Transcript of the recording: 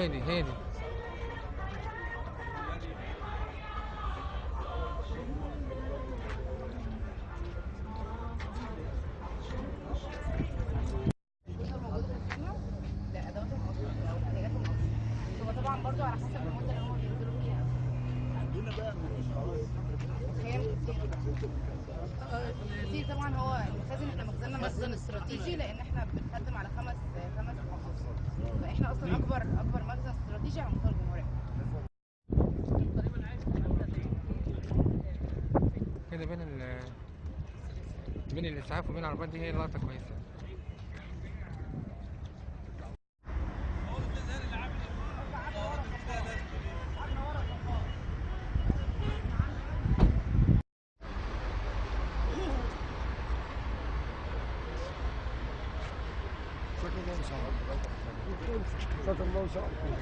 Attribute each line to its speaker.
Speaker 1: هادي هادي.
Speaker 2: لا ادواتهم اصلا او احتياجاتهم اصلا هو طبعا برضو على حسب المده اللي هم بينزلوا فيها. كتير طبعا. هو المخازن احنا مخزننا مخزن استراتيجي لان احنا بنخدم على خمس محافظات، فاحنا اصلا اكبر مخزن استراتيجي على مستوى الجمهوريه.
Speaker 1: كده بين الاسعاف وبين العربيات دي هي لقطه كويسه.
Speaker 3: شكرا الله ان شاء الله.